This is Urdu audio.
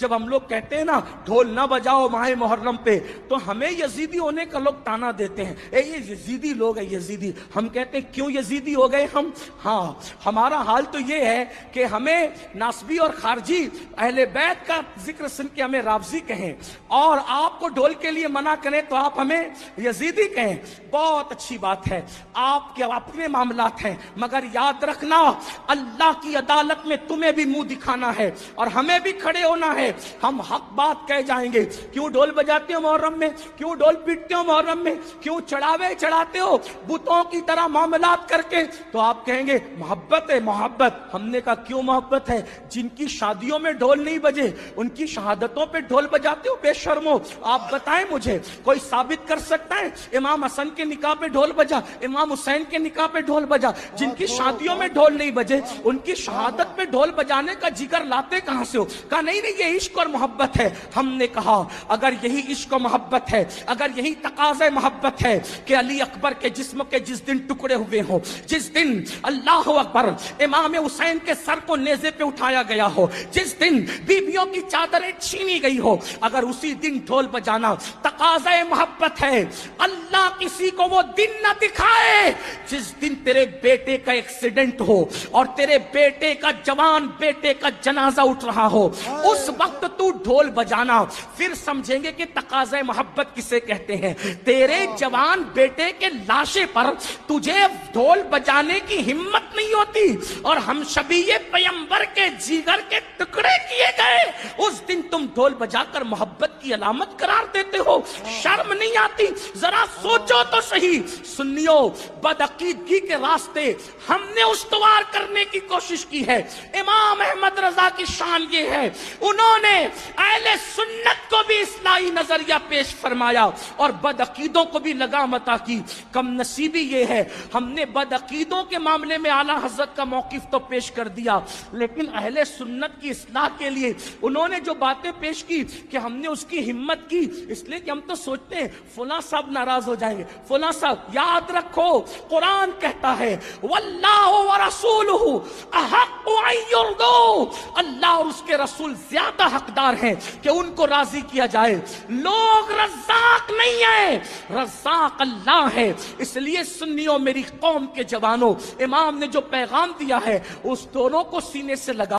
جب ہم لوگ کہتے ہیں نا ڈھول نہ بجاؤ ماہ محرم پہ، تو ہمیں یزیدی ہونے کا لوگ تانا دیتے ہیں، اے یہ یزیدی لوگ ہیں یزیدی۔ ہم کہتے ہیں کیوں یزیدی ہو گئے ہم؟ ہاں ہمارا حال تو یہ ہے کہ ہمیں ناسبی اور خارجی اہل بیت کا ذکر سن کے ہمیں رافضی کہیں، اور آپ کو ڈھول کے لیے منع کریں تو آپ ہمیں یزیدی کہیں۔ بہت اچھی بات ہے، آپ کے اپنے معاملات ہیں، مگر یاد رکھنا اللہ کی عدالت میں تمہیں بھی منہ دکھانا ہے اور ہمیں بھی کھڑے ہونا ہے۔ ہم حق بات کہہ جائیں گے، کیوں ڈھول بجاتے ہو محرم میں، کیوں ڈھول پیٹتے ہو محرم میں، کیوں چڑھاوے چڑھاتے ہو بتوں کی طرح معاملات کر کے، تو آپ کہیں گے محبت ہے محبت۔ ہم نے کہا کیوں محبت ہے؟ جن کی شادیوں میں ڈھول نہیں بجے ان کی شہادتوں پہ ڈھول بجاتے ہو، بے شرمو۔ آپ بتائیں مجھے، کوئی ثابت کر سکتا ہے امام حسن کے نکاح پہ ڈھول بجا، امام حسین کے نکاح پہ ڈھول بجا؟ جن کی شادیوں میں ڈھول نہیں بجے ان کی شہادت پہ ڈھول بجانے کا جگر لاتے کہاں سے ہو؟ کہا نہیں نہیں یہ عشق اور محبت ہے۔ ہم نے کہا اگر یہی عشق و محبت ہے، اگر یہی تقاضۂ محبت ہے کہ علی اکبر کے جسم کے جس دن ٹکڑے ہوئے ہوں، جس دن اللہ اکبر امام حسین کے سر کو نیزے پہ اٹھایا گیا ہو، جس دن بیویوں کی چادریں چھینی گئی ہو، اگر اسی دن ڈھول بجانا تقاضۂ محبت ہے، اللہ کسی کو وہ دن نہ دکھائے جس دن تیرے بیٹے کا ایکسیڈنٹ ہو اور تیرے بیٹے کا جوان بیٹے کا جنازہ اٹھ رہا ہو، اس وقت تو ڈھول بجانا، پھر سمجھیں گے کہ تقاضۂ محبت کسے کہتے ہیں۔ تیرے جوان بیٹے کے لاشے پر تجھے ڈھول بجانے کی ہمت نہیں ہوتی، اور ہم شبیہ پیمبر کے جگر کے ٹکڑے کیے گئے، اس دن تم ڈھول بجا کر محبت کی علامت قرار دیتے ہو؟ شرم نہیں آتی؟ ذرا سوچو تو صحیح۔ سنیو، بدعقیدگی کے راستے ہم نے استوار کرنے کی کوشش کی ہے۔ امام احمد رضا کی شان یہ ہے، انہوں نے اہل سنت کو بھی اصلاحی نظریہ پیش فرمایا اور بدعقیدوں کو بھی لگام عطا کی۔ کم نصیبی یہ ہے ہم نے بدعقیدوں کے معاملے میں اعلیٰ حضرت کا موقف تو پیش کر دیا، لیکن اہل سنت کی اصلاح کے لیے انہوں نے جو باتیں پیش کی کہ ہم نے اس کی ہمت کی، اس لیے کہ ہم تو سوچتے ہیں فلاں صاحب ناراض ہو جائیں گے، فلاں صاحب۔ یاد رکھو قرآن کہتا ہے واللہ ورسولہ احق ان یرضوا، اللہ اور اس کے رسول زیادہ حقدار ہیں کہ ان کو راضی کیا جائے۔ لوگ رزاق نہیں ہے، رزاق اللہ ہے۔ اس لیے سنیوں، میری قوم کے جوانوں، امام نے جو پیغام دیا ہے اس دونوں کو سینے سے لگا